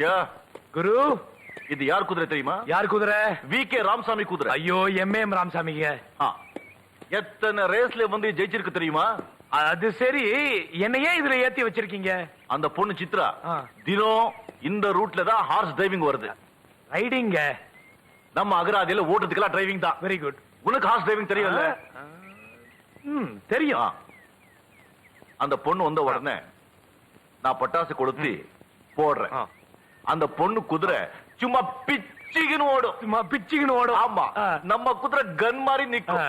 சிஷ்யா குரு, இது யார் குதிரை தெரியுமா? யார் குதிரை? வி.கே. ராமசாமி குதிரை. ஐயோ, எம்.எம். ராமசாமிங்க. எத்தனை ரேஸ்ல வந்து ஜெயிச்சிருக்கு தெரியுமா? அது சரி, என்னையே இதுல ஏத்தி வச்சிருக்கீங்க? அந்த பொண்ணு சித்ரா தினம் இந்த ரூட்ல தான் ஹார்ஸ் டிரைவிங் வருது. ரைடிங்க? நம்ம அகராதியில ஓட்டுறதுக்கெல்லாம் டிரைவிங் தான். Very good. உனக்கு ஹார்ஸ் டிரைவிங் தெரியும்ல? தெரியும். அந்த பொண்ணு வந்த உடனே நான் பட்டாசு கொளுத்தி போடுறேன். அந்த பொண்ணு குதிரை சும்மா பிச்சிக்கின்னு ஓடும். சும்மா பிச்சிக்கின்னு ஓடும். ஆமா, நம்ம குதிரை கன் மாதிரி நிக்கும்.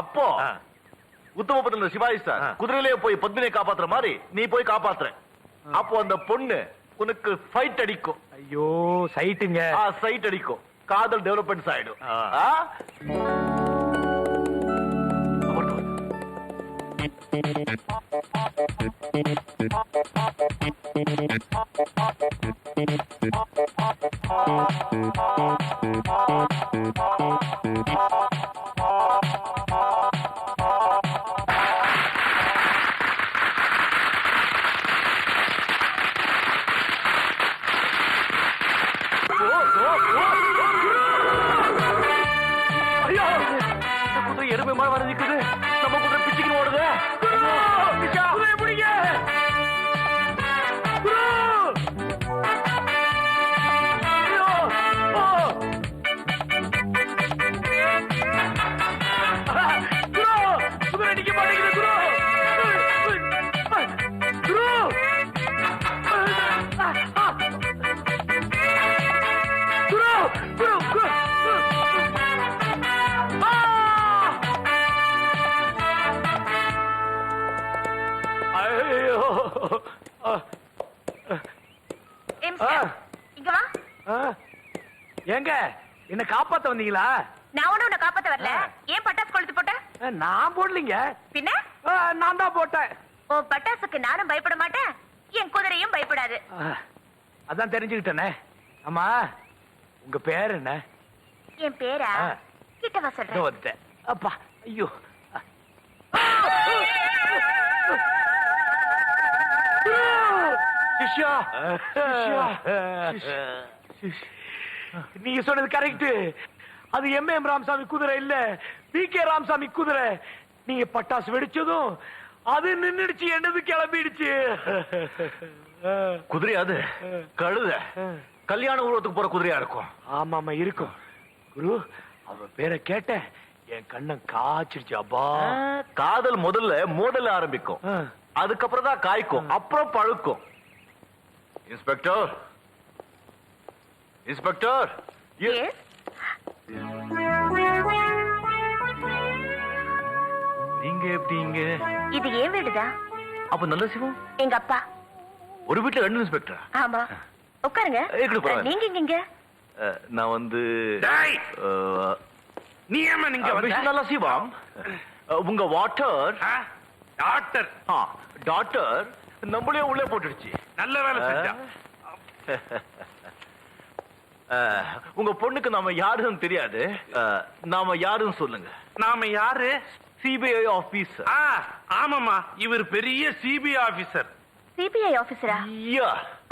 அப்போ உத்தமபுரத்துல சிவாஜி சார் குதிரையிலேயே போய் பத்மினியை காப்பாத்துற மாதிரி நீ போய் காப்பாத்துற. அப்போ அந்த பொண்ணு உனக்கு ஃபைட் அடிக்கும். ஐயோ, சைட்டுங்க. சைட் அடிக்கும். காதல் டெவலப்மெண்ட் ஆயிடும். எருமை மாதிரி வர நிக்குது. நம்ம குதிரை பிச்சுக்கின்னு ஓடுது. ஏங்க, என்ன காப்பாத்த வந்தீங்களா? நான் உன்னை காப்பாத்த வரல. ஏன் பட்டாசு கொளுத்து போட்ட? நான் போடலீங்க. பின்ன நான் தான் போட்டேன். ஓ, பட்டாசுக்கு நானும் பயப்பட மாட்டேன், என் குதிரையும் பயப்படாது. அதான் தெரிஞ்சுக்கிட்டேனே. ஆமா, உங்க பேர் என்ன? என் பேரா? கிட்டவா சொல்றேன். வந்துட்டேன். அப்பா, ஐயோ. சிஷ்யா, நீங்க சொன்னது கரெக்ட். அது எம்.எம். ராமசாமி குதிரை இல்ல, வி.கே. ராமசாமி குதிரை. நீங்க பட்டாசு வெடிச்சதும் அது நின்னுடுச்சு, என்னது கிளம்பிடுச்சு. குதிரை அது கழுத. கல்யாண ஊர்வலத்துக்கு போற குதிரையா இருக்கும். ஆமாமா, இருக்கும். குரு, அவ பேரை கேட்ட என் கண்ணம் காய்ச்சிருச்சு. அப்பா, காதல் முதல்ல மோதல் ஆரம்பிக்கும், அதுக்கப்புறம் தான் காய்க்கும், அப்புறம் பழுக்கும். Inspector, inspector. நீங்க எப்படிங்க? இது ஏன் வீடுதான். அப்ப நல்ல சிவம் எங்க அப்பா. ஒரு வீட்டுல 2 இன்ஸ்பெக்டர்? ஆமா. உட்காருங்க. நீங்க இங்க? நான் வந்து நீ ஏமா நீங்க நல்ல சிவம். உங்க வாட்டர் டாக்டர் டாக்டர் நம்மளே உள்ளே போட்டுடுச்சு. நல்ல வேலை செஞ்சா. உங்க பொண்ணுக்கு நாம யாருன்னு தெரியாது. நாம யாருன்னு சொல்லுங்க. நாம யாரு? CBI officer. ஆமாமா, இவர் பெரிய சிபிஐ ஆபீசர். சிபிஐ ஆபீசரா?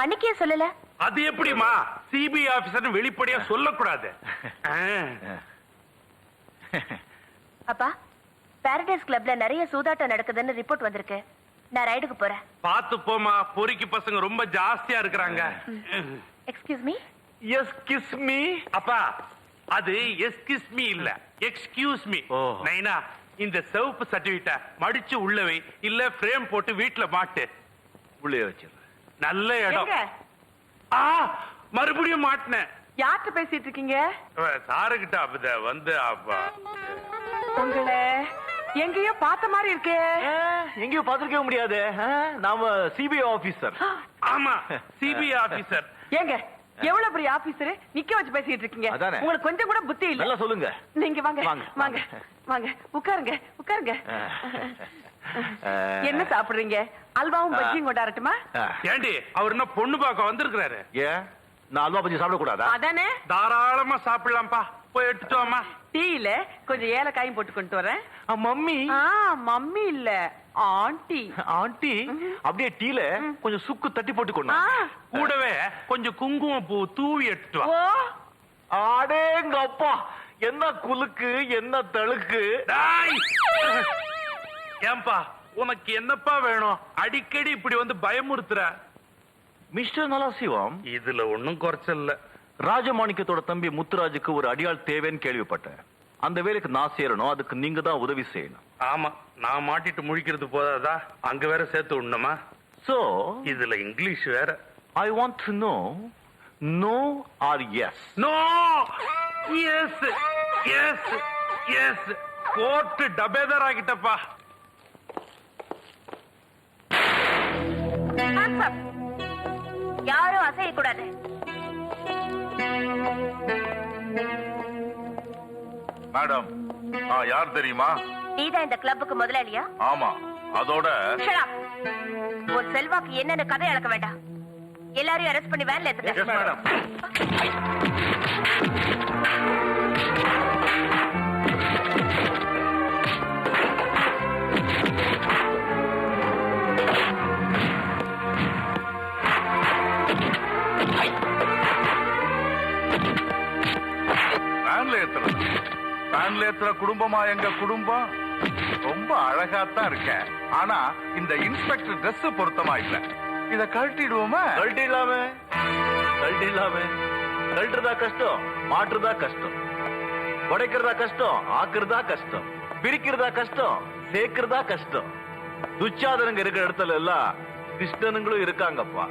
அன்னைக்கே சொல்லல. அது எப்படிமா சிபிஐ ஆபீசர் வெளிப்படையா சொல்லக்கூடாது? அப்பா, பாரடைஸ் கிளப்ல நிறைய சூதாட்டம் நடக்குதுன்னு ரிப்போர்ட் வந்திருக்கு. நான் ரைடுக்கு போறேன். பாத்து போமா, பொறுக்கி பசங்க ரொம்ப ஜாஸ்தியா இருக்கிறாங்க. Excuse me. Excuse me. அப்பா, அது எஸ்கியூஸ் மீ இல்ல, எக்ஸ்கியூஸ் மீ. நைனா, இந்த சிவப்பு சர்டிபிகேட்ட மடிச்சு உள்ளவை, இல்ல ஃப்ரேம் போட்டு வீட்டுல மாட்டு. உள்ளே வச்சிரு. நல்ல இடம். மறுபடியும் மாட்டினேன். யார்கிட்ட பேசிட்டு இருக்கீங்க? சாருகிட்ட. அப்ப வந்து அப்பா உங்களை எங்கேயோ பார்த்த மாதிரி இருக்கே. எங்கேயோ பார்த்திருக்க முடியாது. நாம சிபிஐ ஆபீசர். ஆமா, சிபிஐ ஆபீசர். ஏங்க, எவ்வளவு பெரிய ஆபீசர் நிக்க வச்சு பேசிட்டு இருக்கீங்க? உங்களுக்கு கொஞ்சம் கூட புத்தி இல்ல. நல்லா சொல்லுங்க. நீங்க வாங்க வாங்க வாங்க, உட்காருங்க உட்காருங்க. என்ன சாப்பிடுறீங்க? அல்வாவும் பஜ்ஜியும் கொண்டாடட்டுமா? ஏண்டி, அவர் என்ன பொண்ணு பார்க்க வந்திருக்கிறாரு? ஏன் நான் அல்வா பஜ்ஜி சாப்பிட கூடாதா? அதானே. தாராளமா சாப்பிடலாம்ப்பா. போய் எடுத்துட்டு வாமா. டீல கொஞ்சம் ஏலக்காயும் போட்டு கொண்டு வரேன். மம்மி. மம்மி இல்ல, ஆண்டி ஆண்டி அப்படியே டீல கொஞ்சம் சுக்கு தட்டி போட்டு கொண்டு ஆ. கூடவே கொஞ்சம் குங்குமம் பூ தூவி எடுத்து வா. ஓ ஆடேங்க அப்பா, என்ன குலுக்கு என்ன தழுக்கு. டேய்! ஏன்பா உனக்கு என்னப்பா வேணும்? அடிக்கடி இப்படி வந்து பயமுறுத்துற. மிஸ்டர் நலாசிவம், இதுல ஒண்ணும் குறைச்சல்ல. ராஜமாணிக்கத்தோட தம்பி முத்துராஜுக்கு ஒரு அடியாள் தேவைன்னு கேள்விப்பட்டேன். அந்த வேலைக்கு நான் சேரணும், அதுக்கு நீங்க தான் உதவி செய்யணும். ஆமா, நான் மாட்டிட்டு முழிக்கிறது போதாதா, அங்க வேற சேர்த்து உண்ணுமா? So, இதுல இங்கிலீஷ் வேற. I want to know, no or yes? No, yes yes yes. Court டபேதர் ஆகிட்டப்பா. Hands up. யாரும் அசையக்கூடாது. மேடம், நான் யார் தெரியுமா? நீதான் இந்த கிளப்புக்கு முதலாளியா? ஆமா, அதோட Shut up. உன் செல்வாக்கு என்னன்னு கதை அளக்க வேண்டாம். எல்லாரையும் அரெஸ்ட் பண்ணி வேன்ல ஏத்துங்க. மேடம். வேன்ல ஏத்துற குடும்பமா எங்க குடும்பம்? ரொம்ப அழகாத்தான் இருக்கேன், ஆனா இந்த இன்ஸ்பெக்டர் Dress பொருத்தமா இல்ல. இத கழட்டிடுவோமா? கழட்டிடலாமே, கழட்டிடலாமே. கழட்டுறதா கஷ்டம், மாற்றுறதா கஷ்டம். உடைக்கிறதா கஷ்டம், ஆக்குறதா கஷ்டம். பிரிக்கிறதா கஷ்டம், சேர்க்கிறதா கஷ்டம். துச்சாதனங்க இருக்கிற இடத்துல எல்லாம் கிருஷ்ணனுங்களும் இருக்காங்கப்பா.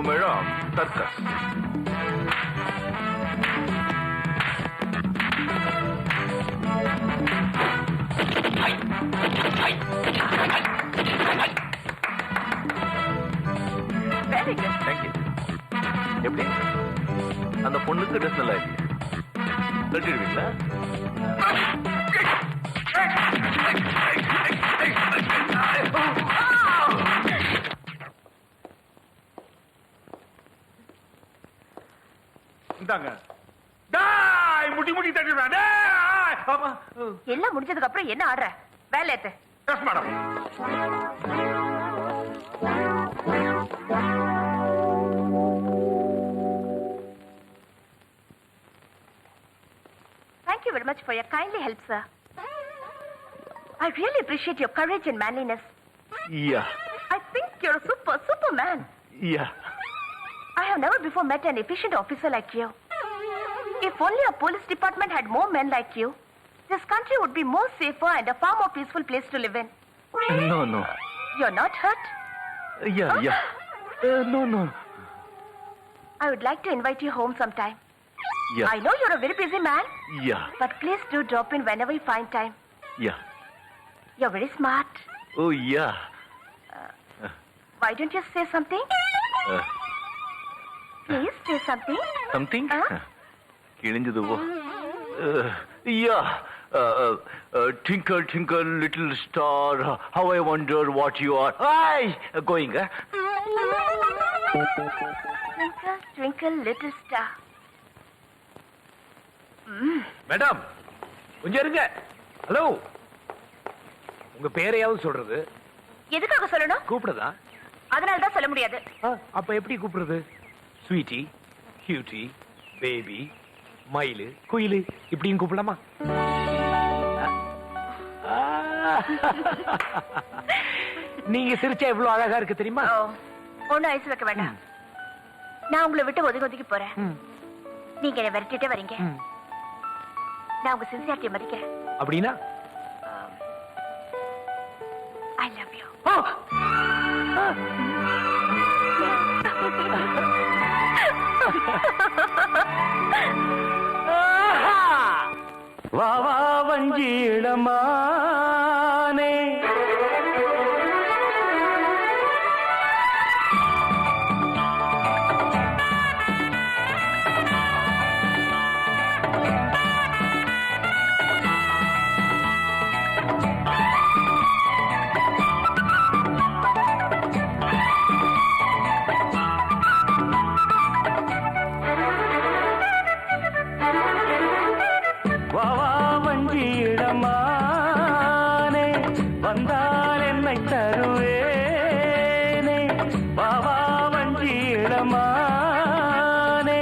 Madam, circus. Very good. Thank you. எப்படி அந்த பொண்ணுக்கு ட்ரெஸ் நல்லா இருக்கு, கட்டிடுவீங்களா? இந்தாங்க. டேய், முடி முடி தட்டிடுறா. டேய்! ஆமா. எல்லாம் முடிஞ்சதுக்கு அப்புறம் என்ன ஆடுற? வேன்ல ஏத்து. Yes madam. Thank you very much for your kindly help, sir. I really appreciate your courage and manliness. Yeah, I think you're a super man. yeah. I have never before met an efficient officer like you. If only our police department had more men like you, this country would be more safer and a far more peaceful place to live in. No, no. You're not hurt? Yeah, yeah. No. I would like to invite you home sometime. Yeah, I know you're a very busy man, yeah, but please do drop in whenever you find time. yeah. You're very smart. Oh, yeah. Why don't you say something? Please say something. Something? Huh? கிழிஞ்சது போ. Yeah. Twinkle, twinkle, little star, how I wonder what you are. Hi! Going, Twinkle, twinkle, little star. Madam, கொஞ்சம் இருங்க. Hello, உங்க பேரையாவது சொல்றது? எதுக்காக சொல்லணும்? கூப்பிடுதா? அதனால தான் சொல்ல முடியாது. அப்ப எப்படி கூப்பிடுறது? ஸ்வீட்டி, கியூட்டி, பேபி, மயிலு, குயிலு இப்படின்னு கூப்பிடலாமா? நீங்க சிரிச்சா எவ்வளவு அழகா இருக்கு தெரியுமா? ஒண்ணும் ஐஸ் வைக்க வேண்டாம். நான் உங்களை விட்டு ஒதுங்கி போறேன். நீங்க என்ன விரட்டிட்டே வரீங்க. நான் உங்க சின்சியாரிட்டியை மதிக்கிறேன். அப்படின்னா ஐ லவ் யூ. வா வா வஞ்சி இளமானே வா வா வஞ்சி இடமானே வந்தால் என்னை தருவேனே வா வா வஞ்சி இடமானே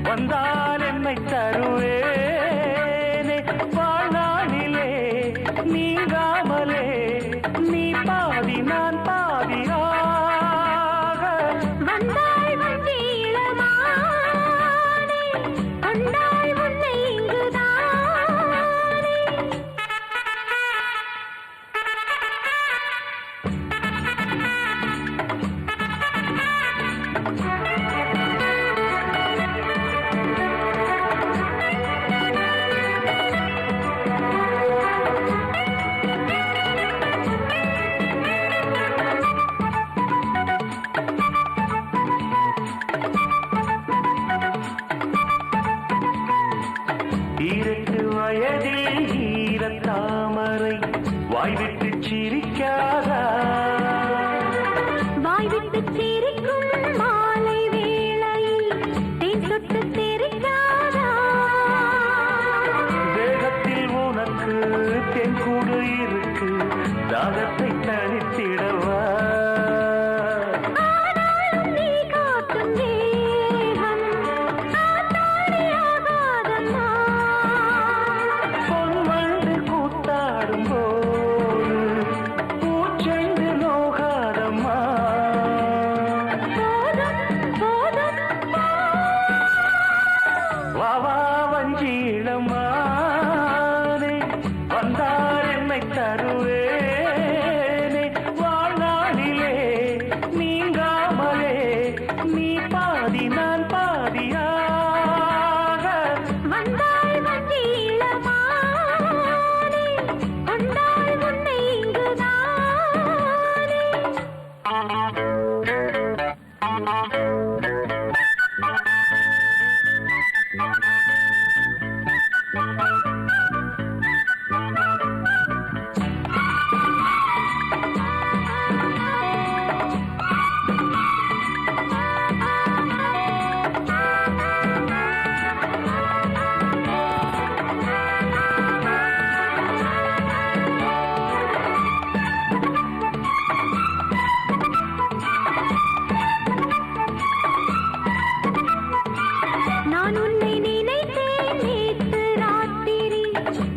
வந்தால் என்னை தருவேனே வாழ்நாளிலே நீங்காமலே நீ பாதி நான் பாதியாக வந்தாய் வஞ்சி இளமானே கண்டாய் உன்னை இங்குதானே. இரண்டு வயதில் ஈரத்தாமரை வாய்விட்டு சிரிக்காதா வாய் விட்டு சிரிக்கும் மாலை வேளையில் தேன் சொட்டு சிரிக்காதா. தேகத்தில் உனக்கு தென்கூடு இருக்கு தாகத்தை தனித்திடவா ஆனாலும் நீ காட்டும் தேகம் ஆத்தாடியாகாதம்மா. பொன்வண்டு கூத்தாடும் போது பூச்செண்டு நோகாதம்மா போதும் போதும் வா வா வஞ்சி இளமானே வந்தார் என்னை தருவேனே வாழ்நாளிலே நீங்காமலே நீ பாதி நான் பாதியாக வந்தாய் வஞ்சி இளமானே கண்டாய் உன்னை இங்குதானே. நான் உன்னை நினைத்தேன் நேற்று ராத்திரி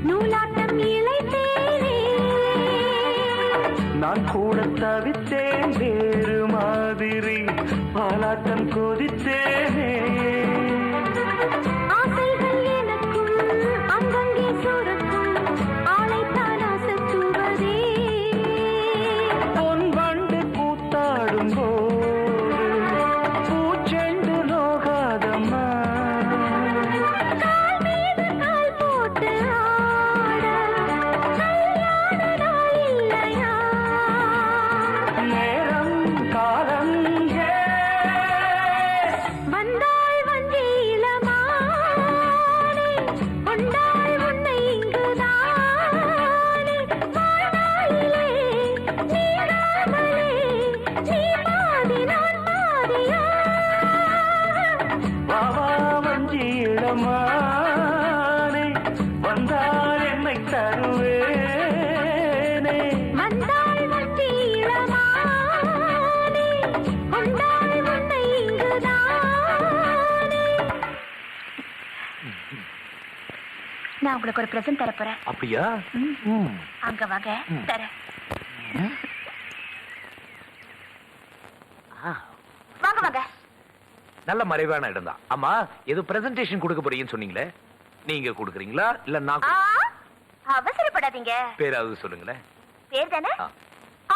நூலாட்டம் இழைத்தேனே. நான் கூட தவித்தேன் வேறு மாதிரி பாலாட்டம் கொதித்தேனே ஆசைகள் எனக்கும் அங்கங்கே சுரக்கும் ஆளைத்தான் அசத்துவதே. பொன் வண்டு கூத்தாடும் போது பூச்செண்டு நோகாதம்மா கால் மீது கால் போட்டு ஆட கல்யாண நாள் இல்லையா. நேரம் காலம் ஏ வந்தாய் வஞ்சி இளமானே கொண்டாய் உன்னை இங்குதானே. வாழ்நாளிலே நீங்காமலே நீ பாதி நான் பாதியா. வா வா வஞ்சி இளமானே வந்தார் என்னை தருவேனே வந்தாய் வஞ்சி இளமானே நான் உங்களுக்கு ஒரு பிரசன்ட் தர போறேன். அப்படியா? அங்க வாங்க, தரேன். வாங்க வாங்க. நல்ல மறைவான இடம் தான். ஆமா, ஏதோ பிரசன்டேஷன் கொடுக்க போறீங்கன்னு சொன்னீங்களே, நீங்க கொடுக்குறீங்களா இல்ல நான் அவசரப்படாதீங்க. பேராவது சொல்லுங்களேன். பேர் தானே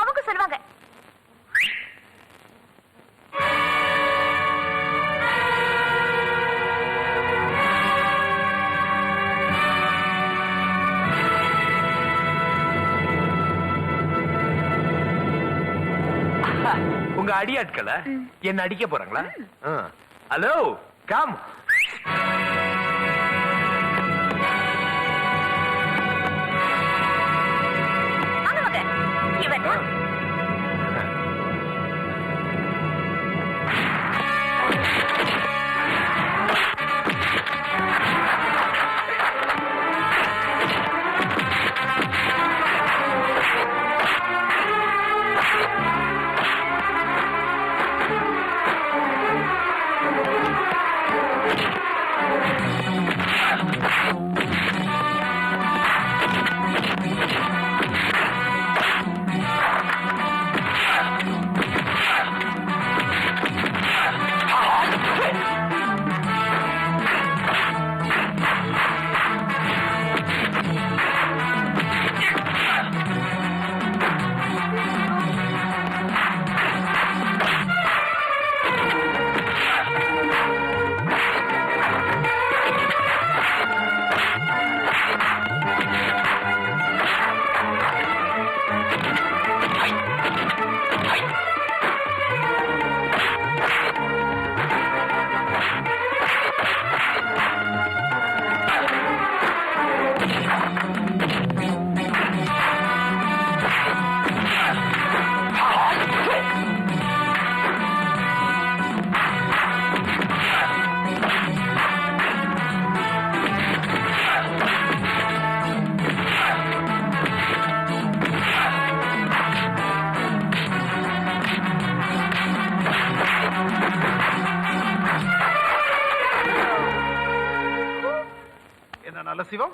அவங்க சொல்லுவாங்க. உங்க அடியாட்களை என்ன அடிக்க போறாங்களா? Hello, come. நல்ல சிவம்,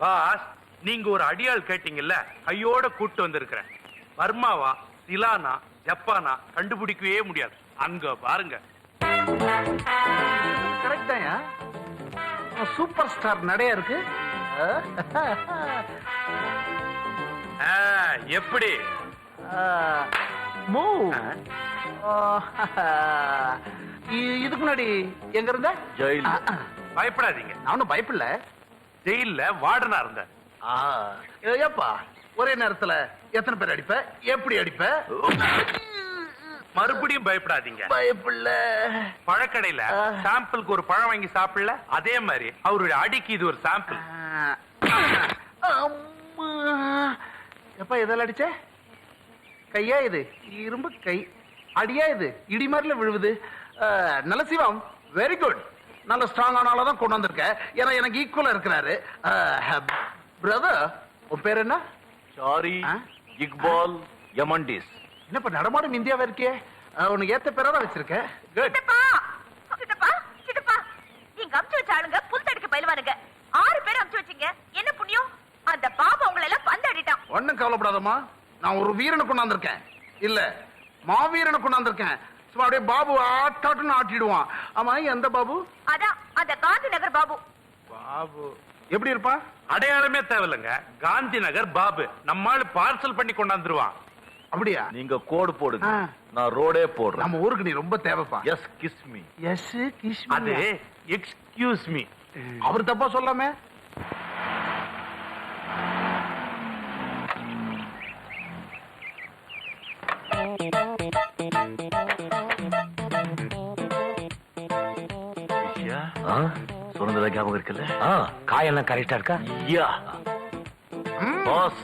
பாஸ், நீங்க ஒரு அடியாள் கேட்டீங்கல்ல, கையோட கூட்டு வந்திருக்கிறேன். பர்மாவா, சிலானா, ஜப்பானா கண்டுபிடிக்கவே முடியாது. அங்க பாருங்க. கரெக்டாயா? சூப்பர் ஸ்டார் நடையா இருக்கு. எப்படி இதுக்கு முன்னாடி எங்க இருந்த? ஜெயில். பயப்படாதீங்க, நானும் பயப்படல. ஜெயில்ல வார்டனா இருந்தேன். ஏப்பா, ஒரே நேரத்துல எத்தனை பேர் அடிப்ப, எப்படி அடிப்ப? மறுபடியும் பயப்படாதீங்க. பயப்படல. பழக்கடையில சாம்பிளுக்கு ஒரு பழம் வாங்கி சாப்பிடல, அதே மாதிரி அவருடைய அடிக்கு இது ஒரு சாம்பிள். எப்ப எதால அடிச்ச? கையா இது? இரும்பு கை. அடியா இது? இடி மாதிரில விழுவுது. நல்ல சிவம், வெரி குட். நல்ல ஸ்ட்ராங் ஆனாலதான் கொண்டு வந்திருக்க. ஏன்னா எனக்கு ஈக்குவலா இருக்கிறாரு. பிரதர், உன் பேர் என்ன? சாரி, இக்பால் யமண்டிஸ். என்னப்பா நடமாடும் இந்தியாவா இருக்கே? உனக்கு ஏத்த பேரா தான் வச்சிருக்க. குட். நீங்க அமுச்சு வச்ச ஆளுங்க புல்தடிக்க பயிலுவானுங்க. 6 பேர் அமுச்சு வச்சீங்க. என்ன புண்ணியம்? அந்த பாபா உங்களை எல்லாம் பந்தாடிட்டான். ஒண்ணும் கவலைப்படாதம்மா, நான் ஒரு வீரனை கொண்டாந்துருக்கேன். இல்ல, மாவீரனை கொண்டாந்துருக்கேன். சும்மா அப்படியே பாபு ஆட்டாட்டுன்னு ஆட்டிடுவான். ஆமா, எந்த பாபு? அதான் அந்த காந்தி நகர் பாபு. பாபு எப்படி இருப்பான்? அடையாளமே தேவையில்லைங்க. காந்தி நகர் பாபு நம்மால பார்சல் பண்ணி கொண்டாந்துருவான். அப்படியா? நீங்க கோடு போடுங்க, நான் ரோடே போடுறேன். நம்ம ஊருக்கு நீ ரொம்ப தேவைப்பா. Yes kiss me. Yes kiss அது எக்ஸ்கியூஸ் மீ. அவர் தப்பா சொல்லாமே. சொன்னதுல ஞாபகம் இருக்குல்ல? காயெல்லாம் கரெக்டா இருக்கா? யா பாஸ்,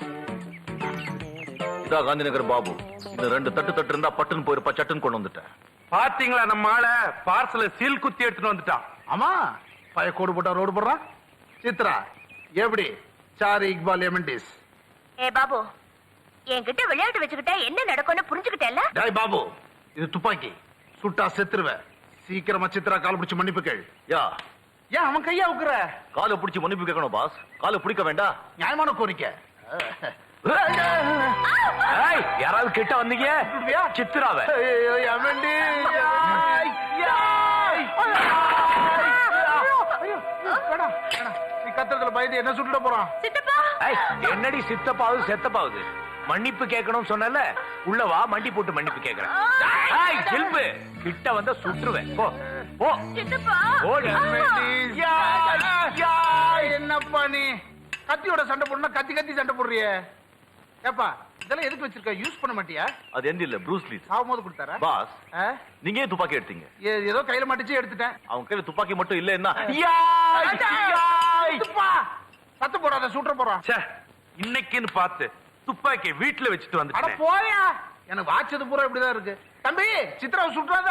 இதா காந்தி நகர் பாபு. இந்த 2 தட்டு இருந்தா பட்டுன்னு போயிருப்பா. சட்டுன்னு கொண்டு வந்துட்டேன். பாத்தீங்களா, நம்ம ஆள பார்சல சீல் குத்தி எடுத்துட்டு வந்துட்டான். ஆமா, பய கோடு போட்டா ரோடு போடுறான். சித்ரா, எப்படி? சாரி, இக்பால் யமண்டிஸ். ஏ பாபு, என்கிட்ட விளையாட்டு வச்சுக்கிட்ட என்ன நடக்கும்னு புரிஞ்சுக்கிட்டேல்ல? டேய் பாபு, இது துப்பாக்கி. சுட்டா செத்துருவ. சீக்கிரமா சித்ரா கால் பிடிச்சு மன்னிப்பு கேள். யா, ஏன் அவன் கையா உக்குற? காலை பிடிச்சி மன்னிப்பு கேட்கணும் பாஸ். காலை பிடிக்க வேண்டாம். நியாயமான கோரிக்கை. ஏய், யாராவது கிட்ட வந்தீங்க? சுட்டுவியா? சித்ராவை. ஐயோ, எமண்டி. வேணாம், வேணாம். நீ கத்துறதுல பயந்து என்ன சுட்டுட போறான்? சித்தப்பா ஏய், என்னடி சித்தப்பாவது செத்தப்பாவது? மன்னிப்பு கேட்கணும்னு சொன்னல, உள்ள வா, மண்டி போட்டு மன்னிப்பு கேட்கறேன். ஏய், ஜில்பு, கிட்ட வந்தா சுட்டுருவேன். போ போ. சித்தப்பா ஓடு. என்னப்பா நீ கத்தியோட சண்டை போடணும், கத்தி கத்தி சண்டை போடுறியே. ஏப்பா இதெல்லாம் எதுக்கு வச்சிருக்க? யூஸ் பண்ண மாட்டியா? அது எந்த இல்ல, ப்ரூஸ்லி. சாவும் போது கொடுத்தாரா? பாஸ், ஆ? நீங்க ஏன் துப்பாக்கி எடுத்தீங்க? ஏதோ கையில மாட்டிச்சு எடுத்துட்டேன். அவன் கையில துப்பாக்கி மட்டும் இல்ல என்ன? சத்து போடாத, சுற்ற போறான். ச்சே, இன்னைக்குன்னு பார்த்து துப்பாக்கியை வீட்டுல வச்சுட்டு அட வந்துட்டேன். போயா, எனக்கு வாட்சது பூரா இப்படிதான் இருக்கு. தம்பி, சித்ராவை சுற்றாத.